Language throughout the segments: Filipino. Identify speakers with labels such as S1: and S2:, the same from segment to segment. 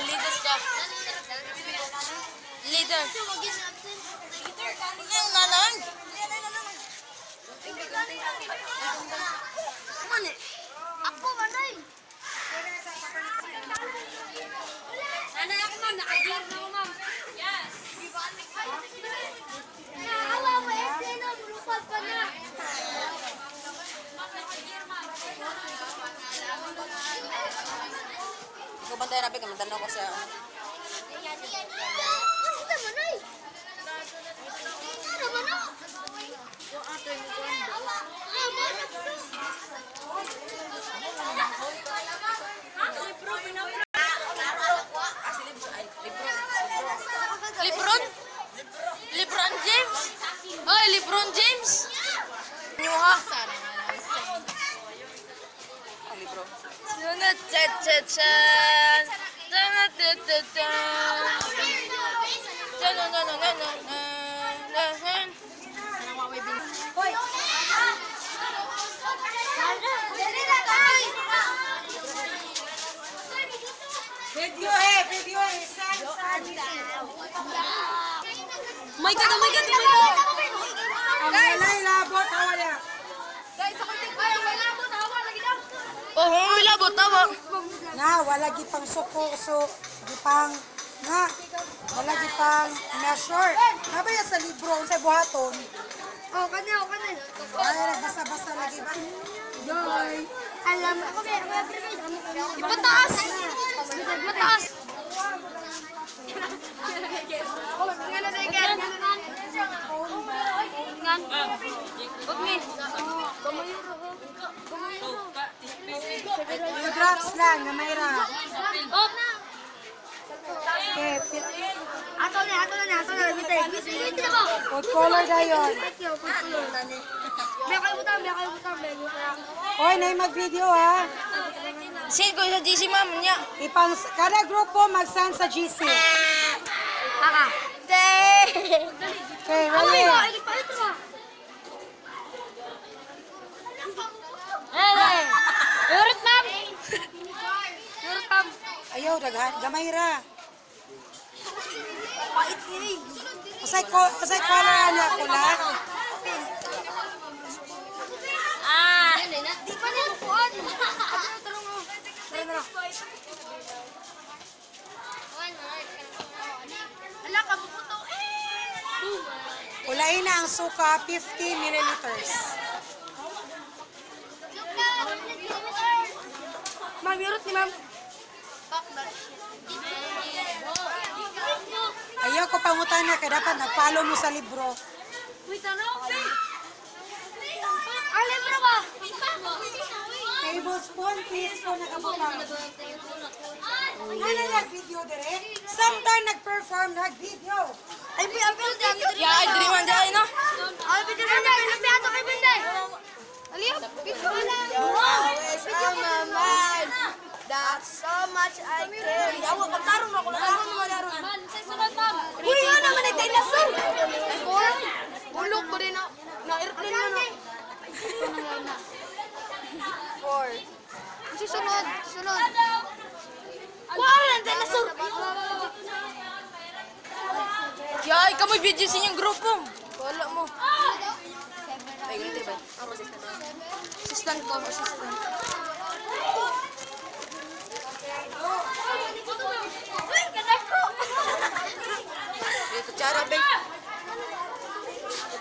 S1: leader ka. Leader. Yung nanang. Mani.
S2: Ako, manay. Nanay ako, ma'am. Naka-gear na ako, ma'am. Yes. Naawa mo, na. Lupad pa na.
S1: Ikaw bantay rapi ka, matanaw ko siya.
S2: Ano manay? Ano manay?
S1: Lebron? Lebron James? Oh, Lebron James? Nyuha. Lebron. Cha-cha-chan. Ta-ta-ta-ta. Ta-na-na-na-na-na-na.
S2: Hoy!
S3: Video
S1: My God, oh my God, oh my God.
S3: Ang walay labot, hawala.
S2: Guys, ako tingin kayo, wala mo, tawa, lagi lang.
S1: Oh, wala ba tawa?
S3: Na, wala gipang suko, gipang, nga, wala gipang measure. Nabaya sa libro, sa buhaton.
S2: Oh, kanya.
S3: Ay, nagbasa-basa lagi ba?
S2: Joy. Alam ako, may private. Ipataas. Ipataas.
S3: Yung drops lang, na mayra. Okay,
S2: Ato na. Bitay ako.
S3: food color na yun.
S2: Biya kayo butang.
S3: Oy, na mag-video ha.
S1: Send ko sa GC ma'am niya.
S3: Kada grupo mag-send sa GC.
S2: Aka.
S3: Okay,
S2: Ano
S3: ready?
S2: ba? Ipalit ba? Urut, ma'am.
S3: Ayaw, daghan. Gamay ra.
S2: Pait ni.
S3: Pasay color na pula.
S2: Di pa niya lukuan. Tarong mo. Tara. Ala ka buto.
S3: Ulain na ang suka, 50 milliliters.
S2: Ma'am, urut ni ma'am.
S3: Ayaw ko pangutan na kaya dapat nag-follow mo sa libro.
S2: Wait, ano? Libro ba?
S3: Tablespoon, teaspoon na kabutang. Ano nag-video dire? Sometime nag-perform, nag-video.
S2: Ay,
S1: Ya, ay diri man dai no.
S2: Ay, video na na. Ay, ato kay Binday. Aliyo, video na. Video na man. That's so much I care. Yawa, pagtarong ako na. Tarong mo na ron. Sa sunod, ma'am. Uy, nga naman ay dinosaur. Bulok ko rin na. Na-airplane mo na. 4. Sunod. Kuha na, dinosaur.
S1: Ya, ay kamoy video sa inyong grupo. Wala mo. Ay, ganito ba? Ako assistant ko, assistant.
S2: Uy, kanak ko.
S1: Ay, kutsara ba?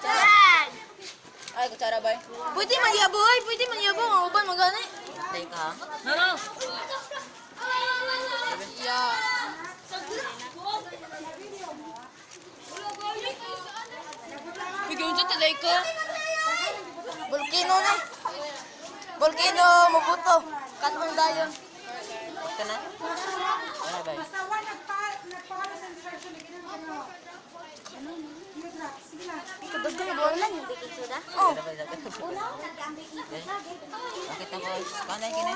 S2: Yan.
S1: Ay, kutsara ba? Pwede man yaboy, pwede man yabong. Ang uban magani. Dahil ka? No. Ya. Bigyan dyan talay ko. Volcano na. Volcano, mabuto. Katong dayon. Ito na? Ano ba?
S3: Basta wa nagpalo sa instruction, ganun ano. Yung drops, sige na.
S2: Kadagdag na buwan lang yung baking soda.
S1: Oh. Bakit ako? Panay ka na?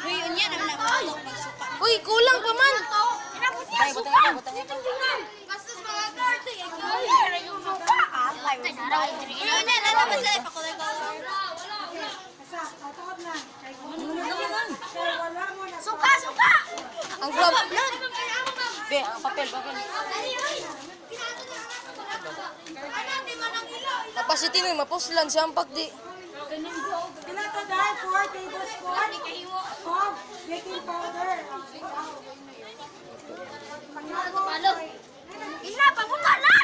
S2: Uy, yun yan naman ako.
S1: Uy, kulang pa man.
S2: Ay, butang ito. Bastos mga karte. Ay, yung suka. Ay, yun na. Lalaban sila. Pakulay ko.
S1: Ang glove. Be, ang papel. Kapasiti mo, mapuslan siya ang pagdi.
S3: Pila to dahil 4 tablespoon of baking powder.
S2: Ina, pabuka na!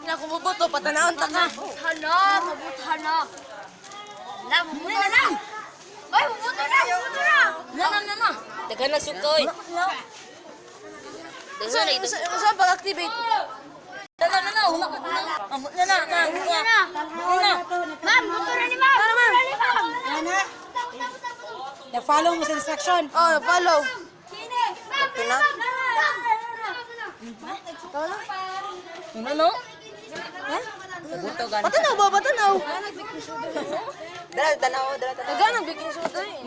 S1: Nakububuto, patanahon ta ka.
S2: Mabuta na. Na, mabuta na. Ay, mabuta na.
S1: Na.
S4: Daghan na sukoy.
S1: Saan pag-activate? Na.
S2: Ma'am, buto na ni ma'am.
S3: Ana, na-follow mo sa instruction.
S1: Oh, follow.
S2: Na.
S1: Ano? Patanaw ba? Patanaw.
S4: Dala.
S1: Dagan ang baking soda eh.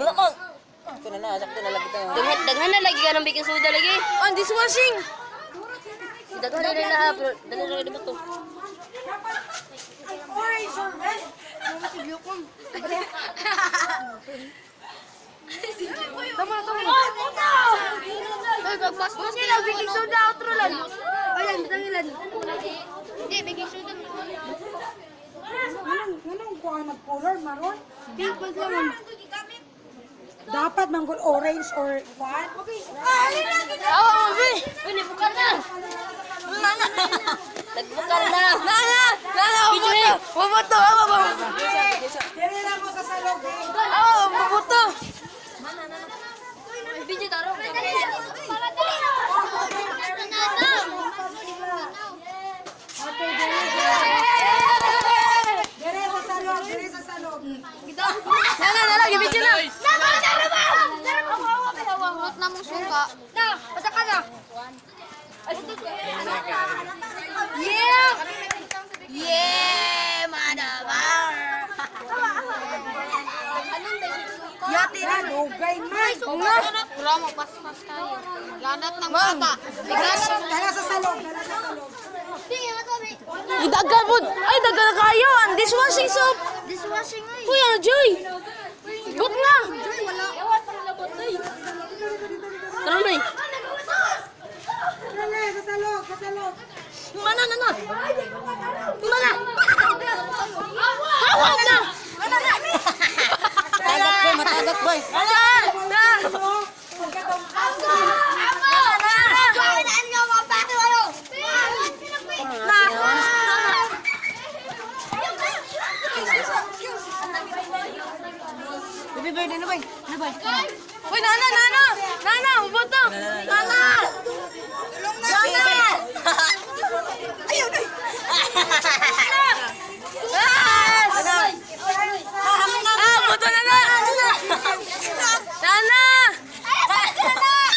S4: Ito na, sakto na lagi tayo. Daghan na lagi ka ng baking soda lagi.
S1: Ang dishwashing.
S4: Daghan na rin na, pero dala na rin ba ito?
S3: Orange or red?
S2: Ay, pagpaspas nila, baking soda, outro lang. Ay, lang, bitangilan. Hindi, baking soda.
S3: Anong kuha mag-color, maroon?
S2: Pink bag naman.
S3: Dapat manggol orange or what?
S1: Oo, be.
S2: Uy, bukan na.
S4: Nagbukal na.
S1: Mabuto.
S3: Dire lang mo sa salog eh.
S1: Oo, mabuto.
S2: Bidyo taro.
S3: Dire sa salog.
S1: Na, gibidyo na.
S2: Hawak na mong suka. Na, pasa ka na. Yeah, madabar.
S3: Yati na, lugay man.
S2: Wala mo, paspas tayo. Lanat ng bata.
S3: Dala sa salog.
S1: Idagan mo. Ay, dagan na kayo. Ang dishwashing soap.
S2: Dishwashing ay.
S1: Kuya, Joy. Book na.
S2: Ewan pa labot ay.
S1: Tara na eh.
S3: Dala, sa salog.
S1: Mana. Hawak na.
S4: Matagak boy.
S1: Uy, Nana, mabuto. Nana. Ayun. Buto na. Nana.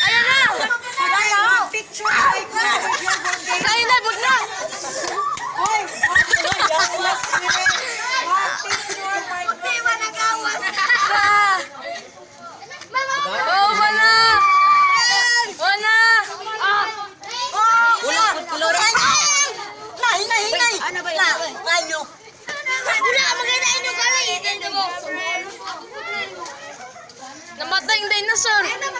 S1: Ayun na.
S3: Picture right now with your birthday.
S1: Kain na, bug na.
S3: Hoy, last minute. One picture right now.
S1: Wala.
S4: Hinay. Ano ba yun? Ngayo.
S2: Wala ka magkaitain yung kalay. Hindi mo.
S1: Namatay yung dinosaur.
S4: Hinay.